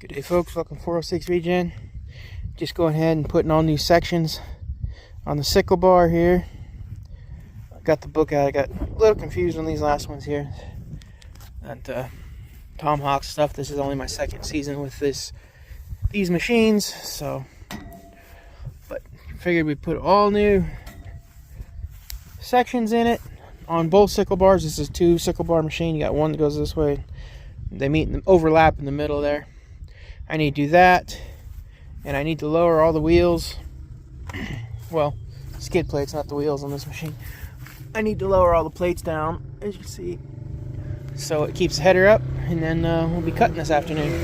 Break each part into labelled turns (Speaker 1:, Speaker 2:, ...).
Speaker 1: Good day, folks. Welcome 406 Regen. Just going ahead and putting all new sections on the sickle bar here. I got the book out. I got a little confused on these last ones here. And Tomahawk stuff. This is only my second season with these machines, so but figured we'd put all new sections in it on both sickle bars. This is two sickle bar machine. You got one that goes this way. They meet and overlap in the middle there. I need to do that, and I need to lower all the wheels. Well, skid plates, not the wheels on this machine. I need to lower all the plates down, as you can see, so it keeps the header up, and then we'll be cutting this afternoon.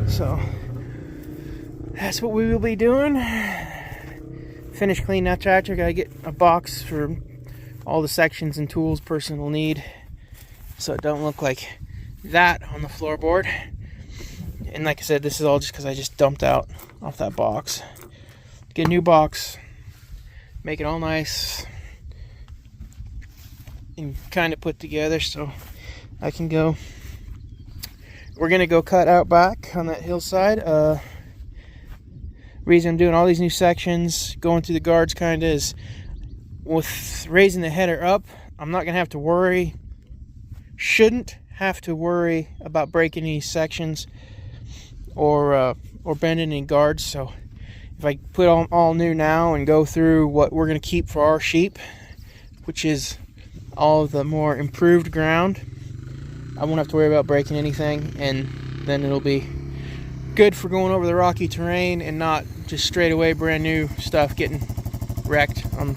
Speaker 1: So that's what we will be doing. Finish cleaning that tractor. Gotta get a box for all the sections and tools person will need, so it don't look like that on the floorboard. And like I said, this is all just because I just dumped out off that box. Get a new box, make it all nice and kind of put together so I can go. We're gonna go cut out back on that hillside. Reason I'm doing all these new sections, going through the guards kind of, is with raising the header up, I'm not gonna have to worry, shouldn't have to worry about breaking any sections or bending any guards. So if I put all new now and go through what we're going to keep for our sheep, which is all of the more improved ground, I won't have to worry about breaking anything, and then it'll be good for going over the rocky terrain and not just straight away brand new stuff getting wrecked on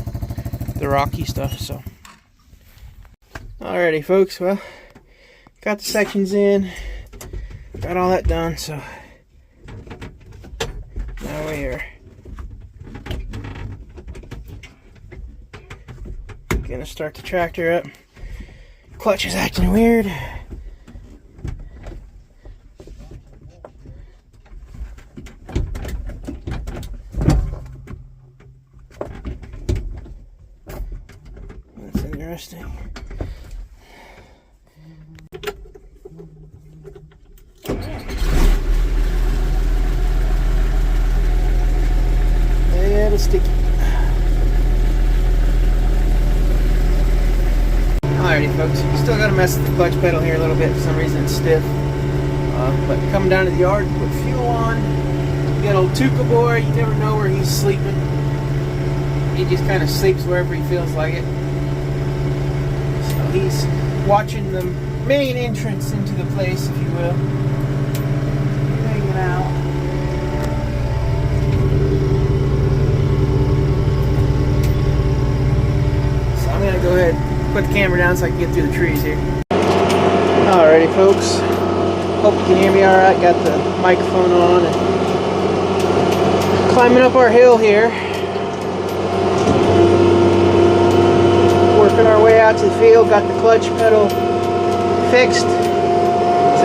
Speaker 1: the rocky stuff. So alrighty, folks, well, got the sections in, got all that done, so now we are gonna start the tractor up. Clutch is acting weird. That's interesting. Sticky. Alrighty, folks, still got to mess with the clutch pedal here a little bit. For some reason it's stiff, but coming down to the yard, put fuel on. We got old Tuca boy. You never know where he's sleeping. He just kind of sleeps wherever he feels like it. So he's watching the main entrance into the place, if you will, hanging out. I'm gonna go ahead and put the camera down so I can get through the trees here. Alrighty, folks. Hope you can hear me alright. Got the microphone on and climbing up our hill here. Working our way out to the field. Got the clutch pedal fixed. It's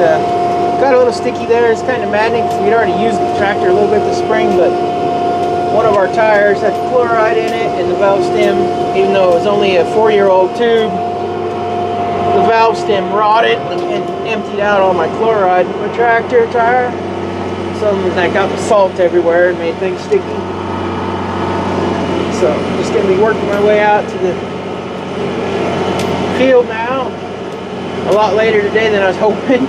Speaker 1: got a little sticky there. It's kind of maddening because we'd already used the tractor a little bit this spring, but one of our tires had chloride in it, and the valve stem, even though it was only a 4-year-old tube, the valve stem rotted and emptied out all my chloride in my tractor tire. So that got the salt everywhere and made things sticky. So I'm just going to be working my way out to the field now. A lot later today than I was hoping,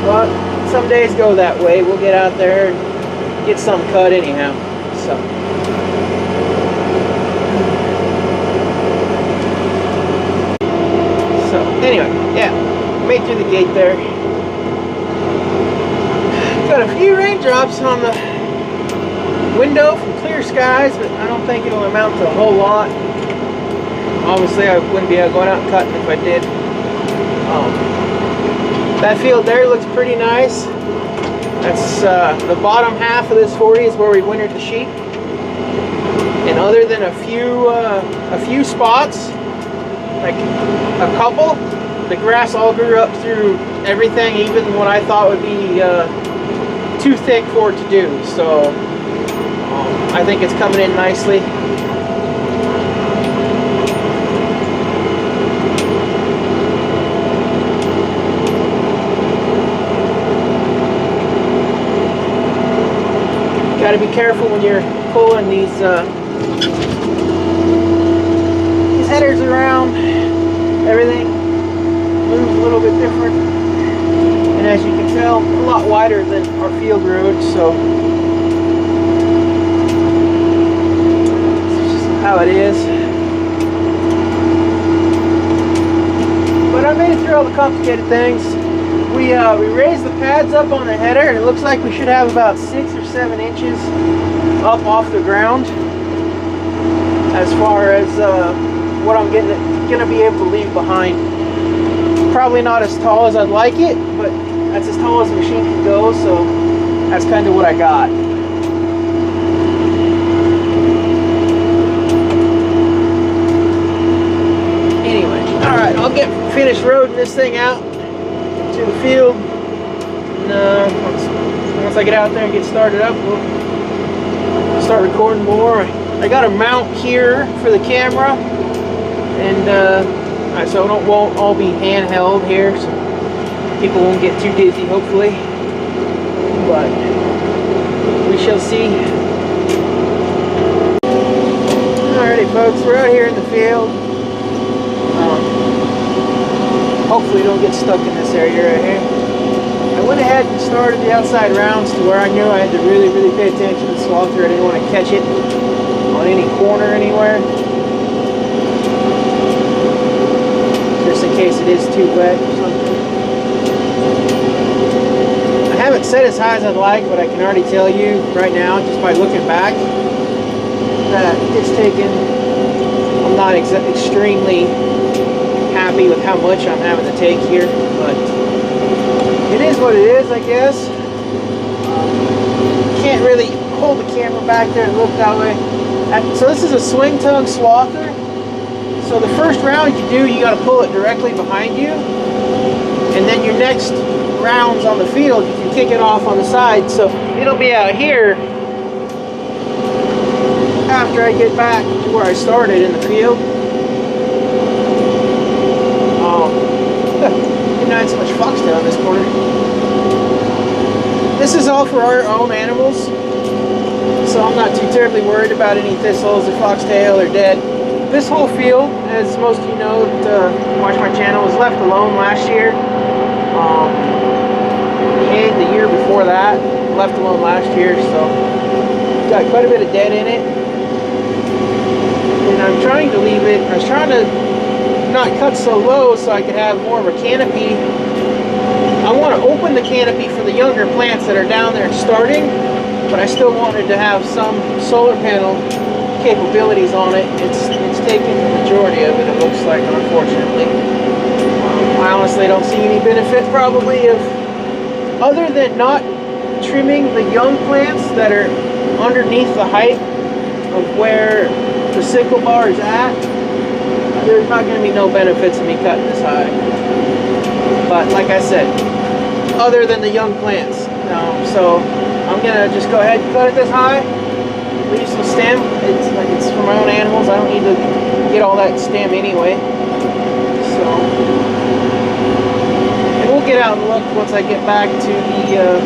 Speaker 1: but some days go that way. We'll get out there and get some cut anyhow. So anyway, yeah, made through the gate there. Got a few raindrops on the window from clear skies, but I don't think it'll amount to a whole lot. Obviously, I wouldn't be going out and cutting if I did. That field there looks pretty nice. That's the bottom half of this 40 is where we wintered the sheep. And other than a few spots, like a couple, the grass all grew up through everything, even what I thought would be too thick for it to do. So I think it's coming in nicely. to be careful when you're pulling these headers around. Everything moves a little bit different, and as you can tell, a lot wider than our field road, so it's just how it is. But I made it through all the complicated things. We raised the pads up on the header, and it looks like we should have about 6 or 7 inches up off the ground as far as what I'm gonna be able to leave behind. Probably not as tall as I'd like it, but that's as tall as the machine can go, so that's kind of what I got. Anyway, all right, I'll get finished roading this thing out to the field, and once I get out there and get started up, we'll start recording more. I got a mount here for the camera, and so it won't all be handheld here, so people won't get too dizzy, hopefully, but we shall see. Alrighty folks, we're out here in the field. Hopefully don't get stuck in this area right here. I went ahead and started the outside rounds to where I knew I had to really pay attention to the swather. I didn't want to catch it on any corner anywhere, just in case it is too wet or something. I haven't set as high as I'd like, but I can already tell you right now, just by looking back, that it's taken, I'm not extremely happy with how much I'm having to take here, but it is what it is, I guess. Can't really hold the camera back there and look that way. So this is a swing tongue swather. So the first round you do, you got to pull it directly behind you, and then your next rounds on the field, you can kick it off on the side. So it'll be out here after I get back to where I started in the field. Not so much foxtail in this corner. This is all for our own animals, so I'm not too terribly worried about any thistles or foxtail or dead. This whole field, as most of you know that watch my channel, was left alone last year. The year before that, left alone last year, so got quite a bit of dead in it. And I'm trying to leave it, I was trying to not cut so low so I could have more of a canopy. I want to open the canopy for the younger plants that are down there starting, but I still wanted to have some solar panel capabilities on it. It's taken the majority of it, it looks like, unfortunately. I honestly don't see any benefit probably of, other than not trimming the young plants that are underneath the height of where the sickle bar is at. There's not going to be no benefits of me cutting this high. But like I said, other than the young plants. So I'm going to just go ahead and cut it this high. Leave some stem. It's for my own animals. I don't need to get all that stem anyway. So, and we'll get out and look once I get back to the,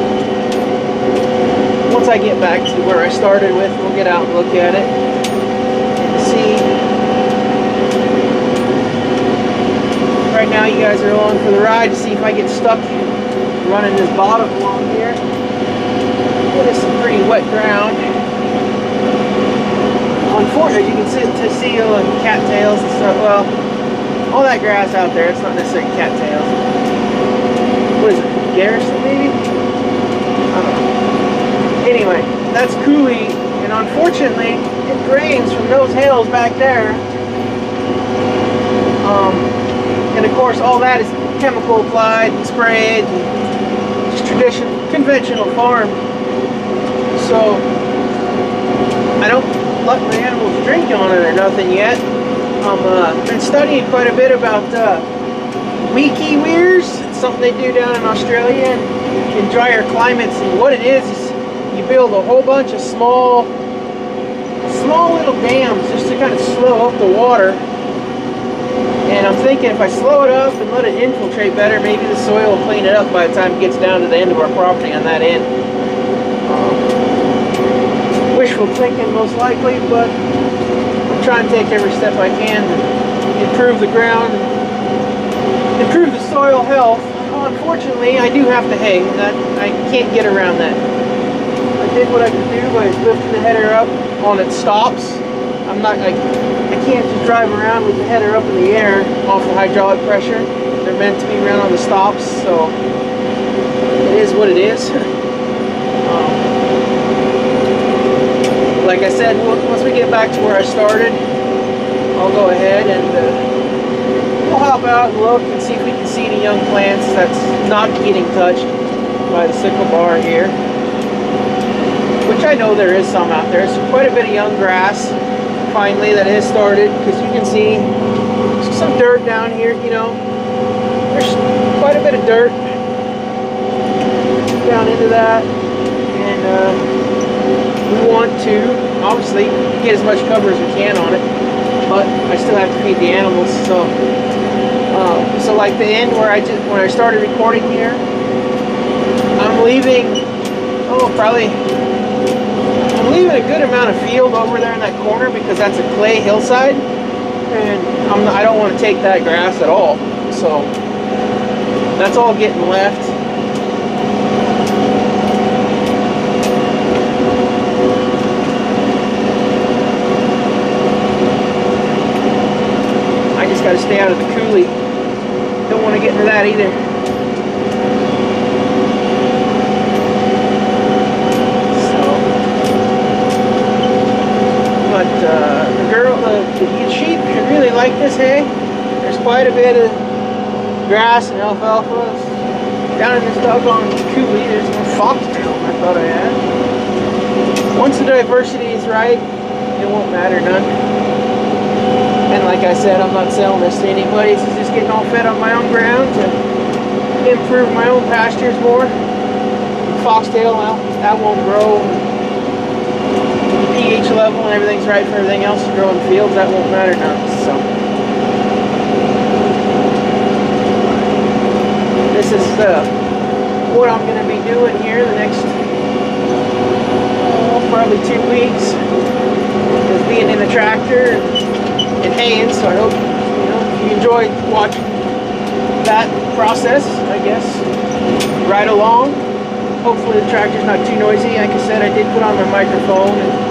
Speaker 1: once I get back to where I started with. We'll get out and look at it and see. Right now you guys are along for the ride to see if I get stuck running this bottom along here. It is some pretty wet ground. Unfortunately, you can see cattails and stuff. Well, all that grass out there, it's not necessarily cattails. What is it, Garrison maybe? I don't know. Anyway, that's coulee, and unfortunately, it drains from those hills back there. And of course, all that is chemical applied and sprayed, and just conventional farm. So I don't let my animals drink on it or nothing yet. I've been studying quite a bit about leaky weirs. It's something they do down in Australia and in drier climates. And what it is you build a whole bunch of small little dams just to kind of slow up the water. And I'm thinking if I slow it up and let it infiltrate better, maybe the soil will clean it up by the time it gets down to the end of our property on that end. wishful thinking most likely, but I'm trying to take every step I can to improve the ground, improve the soil health. Unfortunately, I do have to hay, and I can't get around that. I did what I could do by lifting the header up on its stops. I can't just drive around with the header up in the air off the hydraulic pressure. They're meant to be run on the stops, so it is what it is. Like I said, once we get back to where I started, I'll go ahead and we'll hop out and look and see if we can see any young plants that's not getting touched by the sickle bar here. Which I know there is some out there. There's quite a bit of young grass finally that has started, because you can see some dirt down here, you know. There's quite a bit of dirt down into that, and we want to obviously get as much cover as we can on it, but I still have to feed the animals. So like the end where when I started recording here, I'm leaving I'm leaving a good amount of field over there in that corner, because that's a clay hillside, and I don't want to take that grass at all. So that's all getting left. I just got to stay out of the coulee. Don't want to get into that either. The sheep should really like this hay. There's quite a bit of grass and alfalfa down in this doggone coulee. There's no foxtail I thought I had. Once the diversity is right, it won't matter none. And like I said, I'm not selling this to anybody. This is just getting all fed on my own ground to improve my own pastures more. Foxtail, well, that won't grow. pH level and everything's right for everything else to grow in fields, that won't matter none. So this is what I'm going to be doing here the next probably 2 weeks, is being in the tractor and haying. So I hope you enjoyed watching that process, I guess, right along. Hopefully the tractor's not too noisy. Like I said, I did put on my microphone, and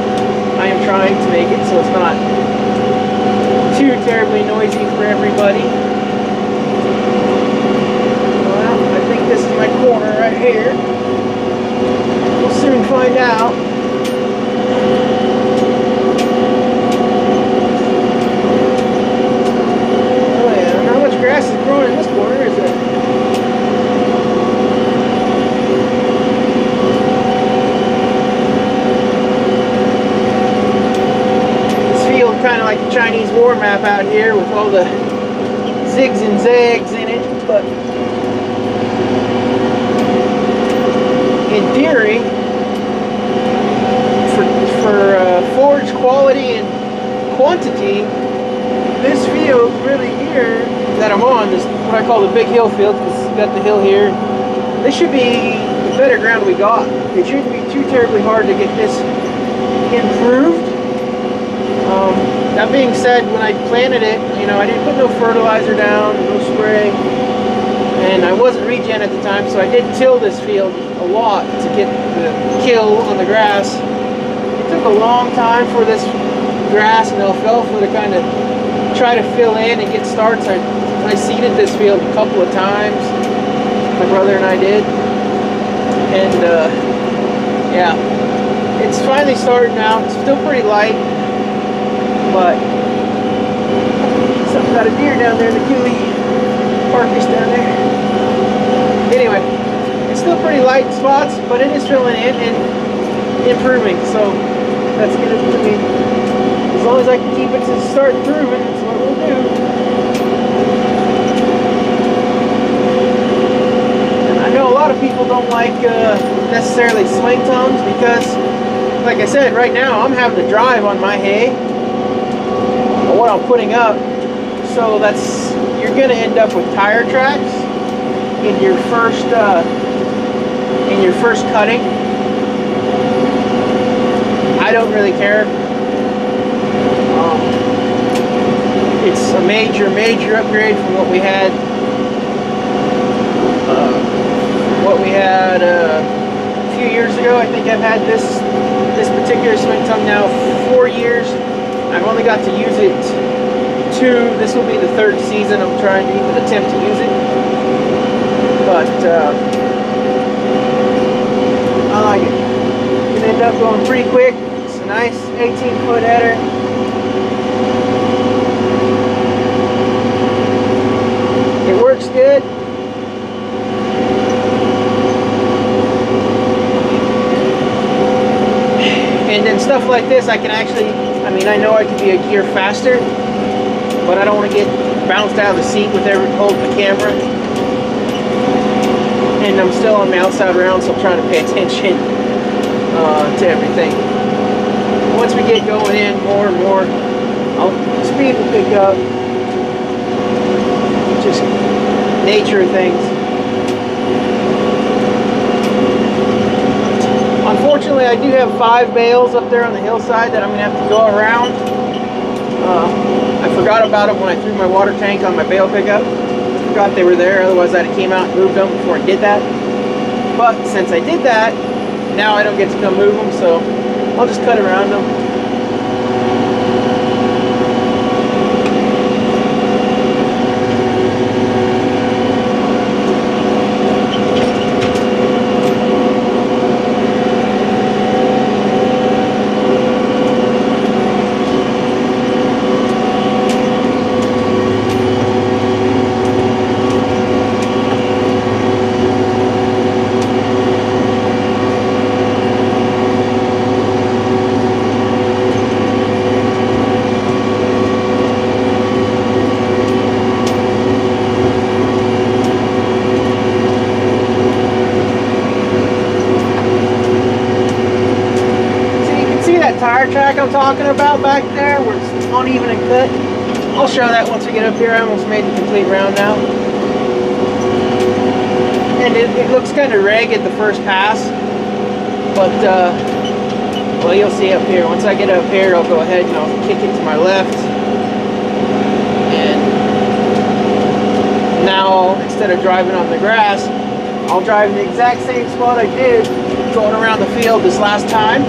Speaker 1: I am trying to make it so it's not too terribly noisy for everybody. Well, I think this is my corner right here. We'll soon find out. Oh yeah, how much grass is growing in this corner is it? Kind of like the Chinese war map out here with all the zigs and zags in it, but in theory, for forage quality and quantity, this field really here that I'm on, this what I call the big hill field, because it's got the hill here, this should be the better ground we got. It shouldn't be too terribly hard to get this improved. That being said, when I planted it, I didn't put no fertilizer down, no spray, and I wasn't regen at the time, so I did till this field a lot to get the kill on the grass. It took a long time for this grass and alfalfa to kind of try to fill in and get starts. I seeded this field a couple of times, my brother and I did, and yeah, it's finally starting now. It's still pretty light, but something got a deer down there in the coulee, carcass down there. Anyway, it's still pretty light in spots, but it is filling in and improving, so that's good. I mean, as long as I can keep it to start improving, that's what we'll do. And I know a lot of people don't like necessarily swing tones, because like I said, right now I'm having to drive on my hay, what I'm putting up, so you're going to end up with tire tracks in your first cutting. I don't really care. It's a major upgrade from what we had. A few years ago. I think I've had this particular swing tongue now 4 years. I've only got to use it 2. This will be the 3rd season I'm trying to even attempt to use it. But I like it. You can end up going pretty quick. It's a nice 18-foot header. It works good. And then stuff like this, I can actually, I mean, I know I could be a gear faster, but I don't want to get bounced out of the seat with every holding the camera. And I'm still on my outside round, so I'm trying to pay attention to everything. Once we get going in more and more, speed will pick up. Just nature of things. Unfortunately, I do have 5 bales up there on the hillside that I'm going to have to go around. I forgot about them when I threw my water tank on my bale pickup. I forgot they were there, otherwise I'd have came out and moved them before I did that. But since I did that, now I don't get to come move them, so I'll just cut around them. Tire track I'm talking about back there where it's uneven and cut. I'll show that once we get up here. I almost made the complete round now. And it looks kind of ragged the first pass, but well, you'll see up here. Once I get up here, I'll go ahead and I'll kick it to my left. And now, instead of driving on the grass, I'll drive in the exact same spot I did going around the field this last time.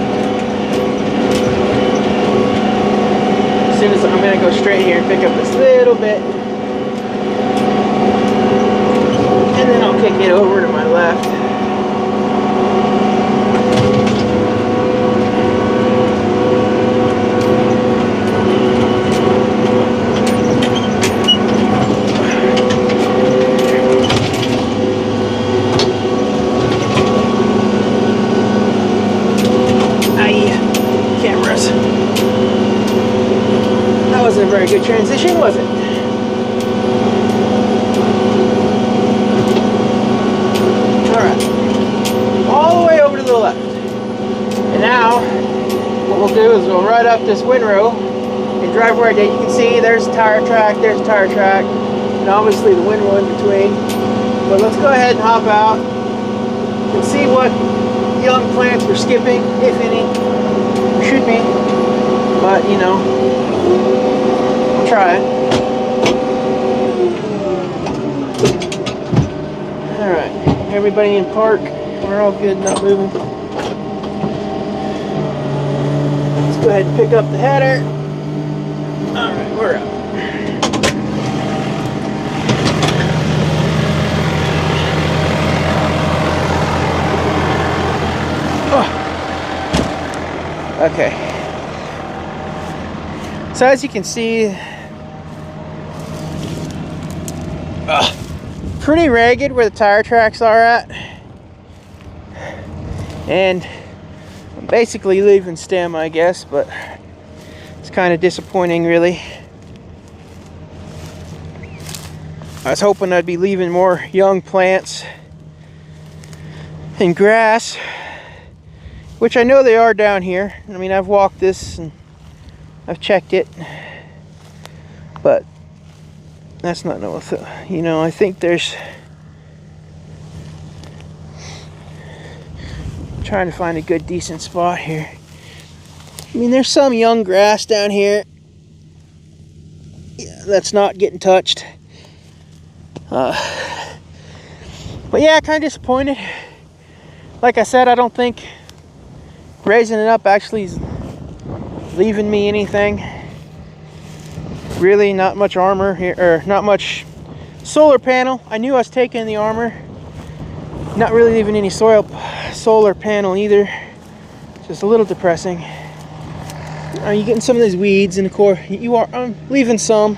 Speaker 1: As soon as I'm going to go straight here and pick up this little bit, and then I'll kick it over to my left. Cameras. That wasn't a very good transition, was it? Alright. All the way over to the left. And now, what we'll do is we'll ride up this windrow and drive where I did. You can see there's a tire track, and obviously the windrow in between. But let's go ahead and hop out and see what young plants we're skipping, if any. Should be. But, you know, we'll try it. Alright, everybody in park. We're all good, not moving. Let's go ahead and pick up the header. Alright, we're up. Oh. Okay. So as you can see, pretty ragged where the tire tracks are at, and I'm basically leaving stem, I guess, but it's kind of disappointing, really. I was hoping I'd be leaving more young plants and grass, which I know they are down here. I mean, I've walked this and I've checked it, but that's not no, you know, I think there's, I'm trying to find a good decent spot here. I mean, there's some young grass down here that's not getting touched. But yeah, kind of disappointed. Like I said, I don't think raising it up actually is leaving me anything. Really not much armor here, or not much solar panel. I knew I was taking the armor. Not really leaving any solar panel either. Just a little depressing. You're getting some of these weeds in the core. I'm leaving some.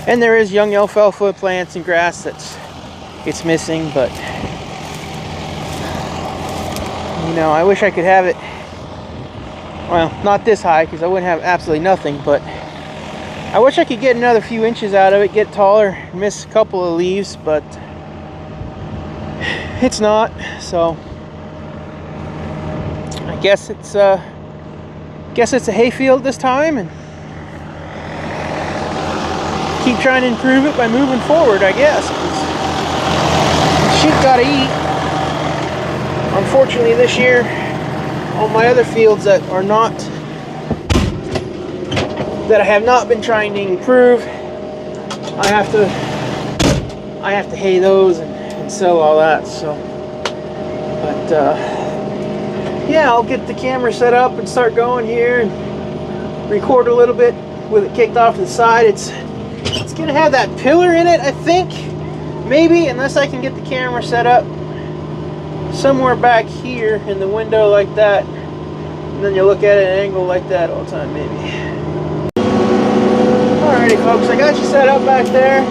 Speaker 1: And there is young alfalfa plants and grass it's missing, but you know, I wish I could have it, well, not this high, because I wouldn't have absolutely nothing, but I wish I could get another few inches out of it, get taller, miss a couple of leaves, but it's not. So I guess it's a hayfield this time, and keep trying to improve it by moving forward, I guess. Sheep gotta eat. Unfortunately, this year, on my other fields that I have not been trying to improve, I have to hay those and sell all that. So, but yeah, I'll get the camera set up and start going here and record a little bit with it kicked off to the side. It's gonna have that pillar in it, I think, maybe, unless I can get the camera set up somewhere back here in the window like that, and then you look at it at an angle like that all the time, maybe. Alrighty folks, I got you set up back there.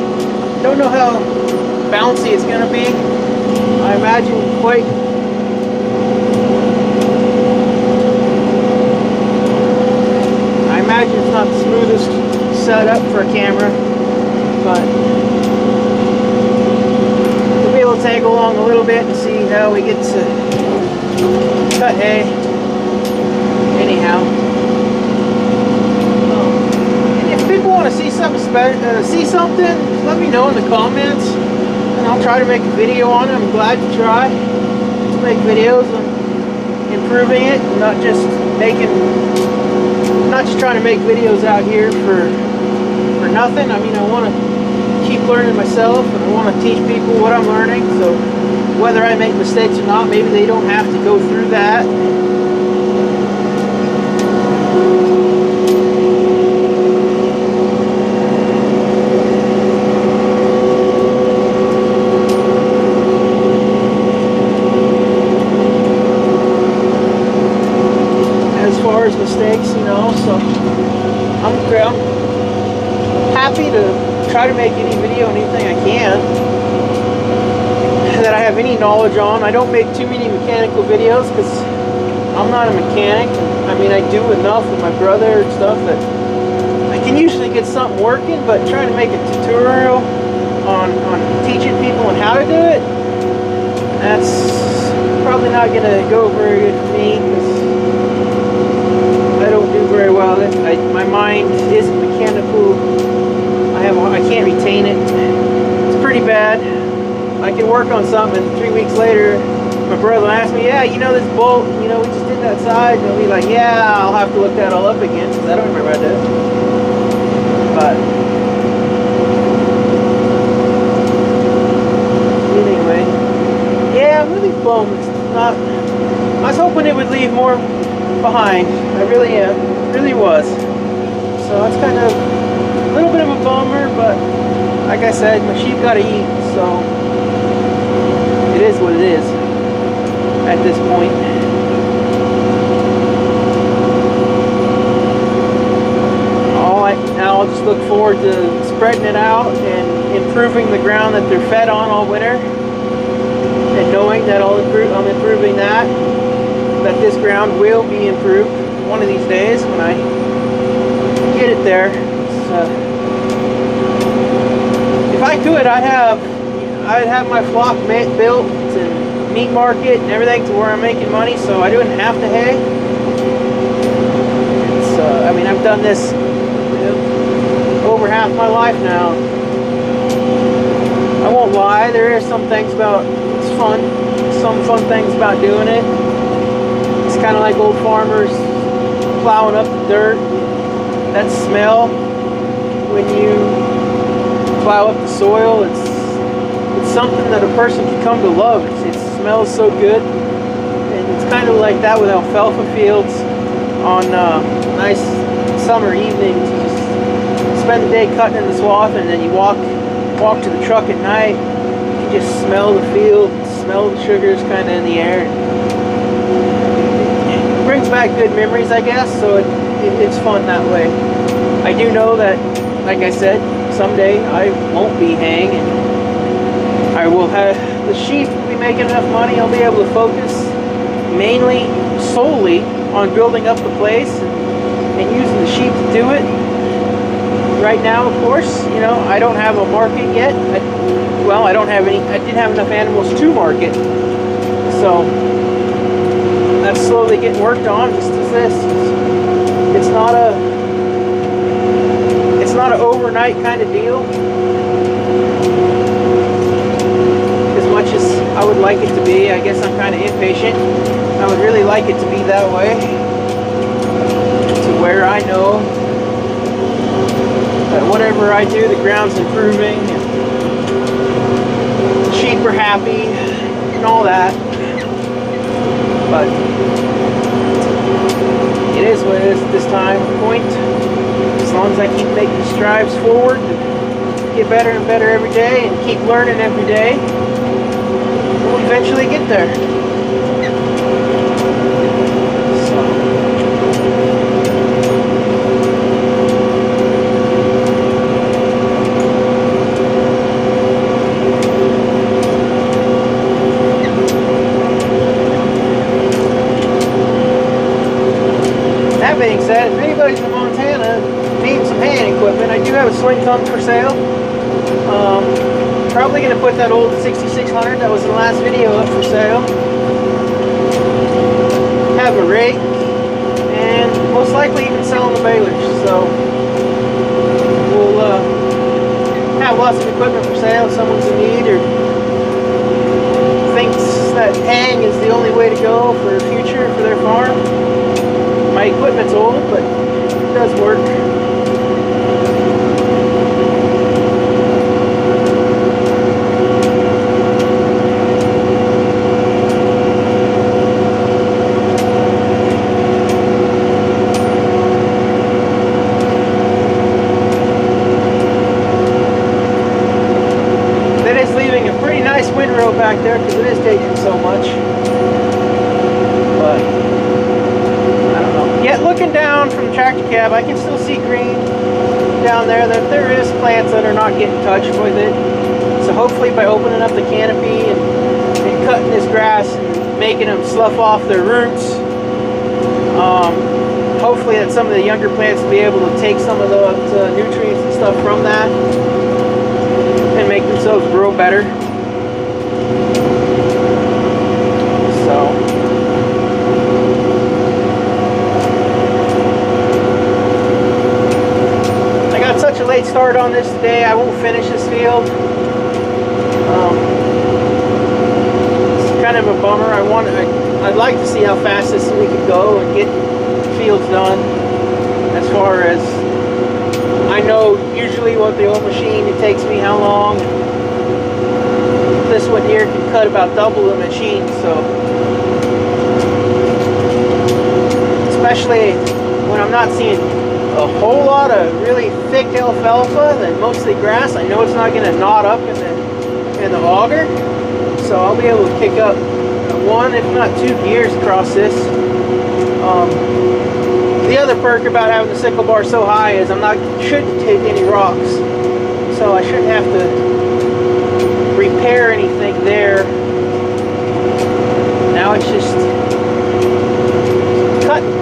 Speaker 1: Don't know how bouncy it's gonna be. I imagine it's not the smoothest setup for a camera, but we'll be able to tag along a little bit and see how we get to cut hay. Anyhow, and if people want to see something let me know in the comments, and I'll try to make a video on it. I'm glad to try to make videos on improving it, and not just trying to make videos out here for nothing. I mean, I want to keep learning myself, and I want to teach people what I'm learning. So whether I make mistakes or not, maybe they don't have to go through that. As far as mistakes, you know, so I'm happy to try to make any video, anything I can that I have any knowledge on. I don't make too many mechanical videos because I'm not a mechanic. I mean, I do enough with my brother and stuff that I can usually get something working, but trying to make a tutorial on teaching people on how to do it, that's probably not going to go very good for me, because I don't do very well at it. My mind isn't mechanical. I can't retain it. It's pretty bad. I can work on something, and 3 weeks later, my brother will ask me, yeah, you know this bolt, you know, we just did that side, and I'll be like, yeah, I'll have to look that all up again, because I don't remember how to do it. But anyway, yeah, I'm really bummed. It's not. I was hoping it would leave more behind. I really am. Really was. So it's kind of a little bit of a bummer, but like I said, my sheep gotta eat, so it is what it is at this point. Now I'll just look forward to spreading it out and improving the ground that they're fed on all winter, and knowing that I'm improving that this ground will be improved one of these days when I get it there. If I could, I'd have my flock built and meat market and everything to where I'm making money, so I don't have to hay. I mean, I've done this over half my life now. I won't lie, there are some things about it's fun. Some fun things about doing it. It's kind of like old farmers plowing up the dirt. That smell when you plow up the soil, it's something that a person can come to love. It smells so good, and it's kind of like that with alfalfa fields on nice summer evenings. You just spend the day cutting in the swath, and then you walk to the truck at night. You just smell the field, smell the sugars kind of in the air. It brings back good memories, I guess, so it's fun that way. I do know that, like I said, someday I won't be haying, and I will have the sheep will be making enough money. I'll be able to focus solely on building up the place and using the sheep to do it. Right now, of course, you know, I don't have a market yet. I don't have any. I didn't have enough animals to market, so that's slowly getting worked on. Just as this, it's not an overnight kind of deal. As much as I would like it to be, I guess I'm kind of impatient. I would really like it to be that way, to where I know that whatever I do, the ground's improving, and the sheep are happy, and all that. But it is what it is at this time point. As long as I keep making strides forward and get better and better every day, and keep learning every day, we'll eventually get there. That being said, if anybody's in Montana needs some hand equipment, I do have a swing tongue for sale. Probably going to put that old 6600 that was in the last video up for sale. Have a rake, and most likely even selling the balers. So we'll have lots of equipment for sale if someone's in need or thinks that hang is the only way to go for the future for their farm. My equipment's old, but it does work. That is leaving a pretty nice windrow back there because it is taking so much. But yet looking down from the tractor cab, I can still see green down there. That there is plants that are not getting touched with it. So hopefully by opening up the canopy and cutting this grass and making them slough off their roots, hopefully that some of the younger plants will be able to take some of the nutrients and stuff from that and make themselves grow better. So such a late start on this today. I won't finish this field. It's kind of a bummer. I'd like to see how fast this we could go and get fields done. As far as I know, usually with the old machine, it takes me how long. This one here can cut about double the machine. So especially when I'm not seeing a whole lot of really thick alfalfa and mostly grass, I know it's not going to knot up in the auger, so I'll be able to kick up one, if not two gears across this. The other perk about having the sickle bar so high is shouldn't hit any rocks, so I shouldn't have to repair anything there. Now it's just cutting.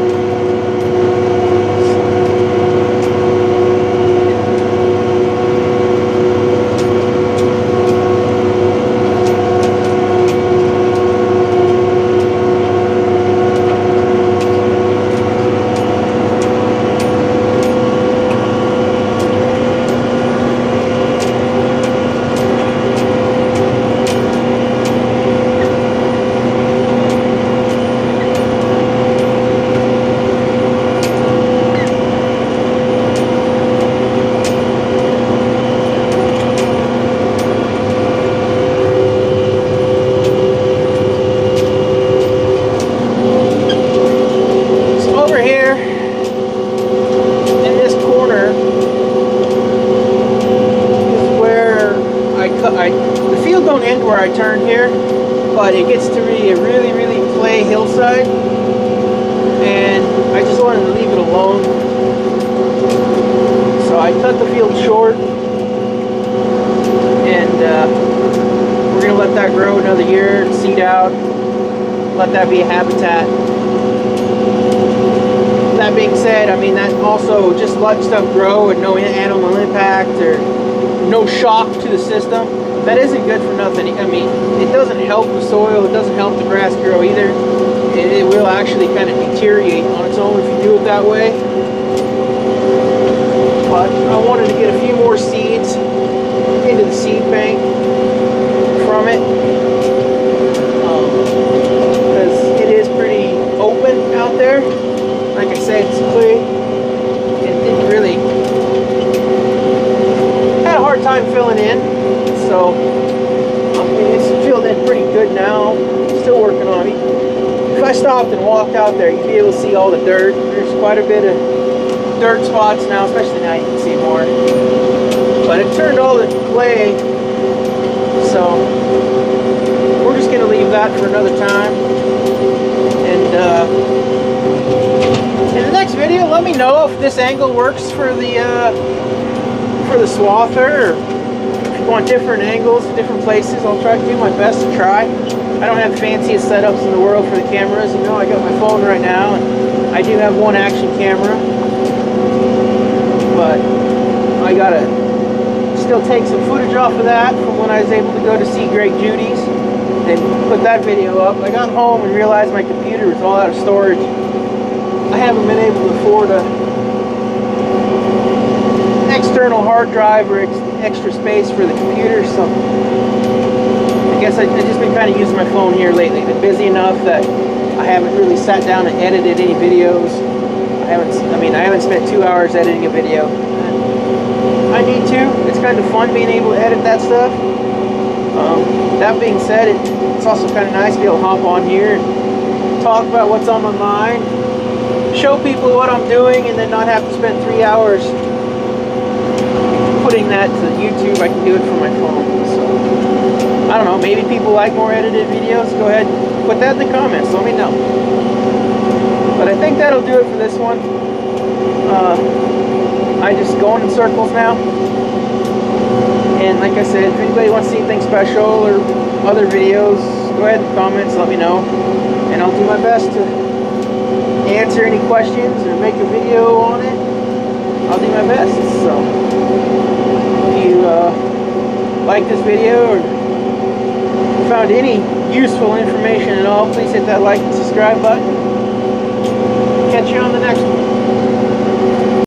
Speaker 1: it gets to be a really, really clay hillside, and I just wanted to leave it alone. So I cut the field short, and we're going to let that grow another year, seed out, let that be a habitat. That being said, I mean, that also just let stuff grow and no animal impact or no shock to the system. That isn't good for nothing. I mean, it doesn't help the soil, it doesn't help the grass grow either. It will actually kind of deteriorate on its own if you do it that way. But I wanted to get a few more seeds into the seed bank from it, because it is pretty open out there. Like I said, it's clay. It didn't really, had a hard time filling in, so it's filled in pretty good now. Still working on it. If I stopped and walked out there, you'd be able to see all the dirt. There's quite a bit of dirt spots now, especially now you can see more. But it turned all the clay, so we're just gonna leave that for another time. And in the next video, let me know if this angle works for the swather, or if you want different angles, different places. I'll try to do my best to try. I don't have the fanciest setups in the world for the cameras. You know, I got my phone right now, and I do have one action camera, but I gotta still take some footage off of that from when I was able to go to see Great Judy's and put that video up. I got home and realized my computer was all out of storage. I haven't been able to afford an external hard drive or extra space for the computer, so I guess I've just been kind of using my phone here lately. I've been busy enough that I haven't really sat down and edited any videos. I haven't spent 2 hours editing a video. I need to. It's kind of fun being able to edit that stuff. That being said, it's also kind of nice to be able to hop on here and talk about what's on my mind, show people what I'm doing, and then not have to spend 3 hours putting that to YouTube. I can do it from my phone. So I don't know, maybe people like more edited videos. Go ahead, put that in the comments, let me know. But I think that'll do it for this one. I just going in circles now. And like I said, if anybody wants to see anything special or other videos, go ahead in the comments, let me know. And I'll do my best to answer any questions or make a video on it. I'll do my best. So if you like this video or found any useful information at all, please hit that like and subscribe button. Catch you on the next one.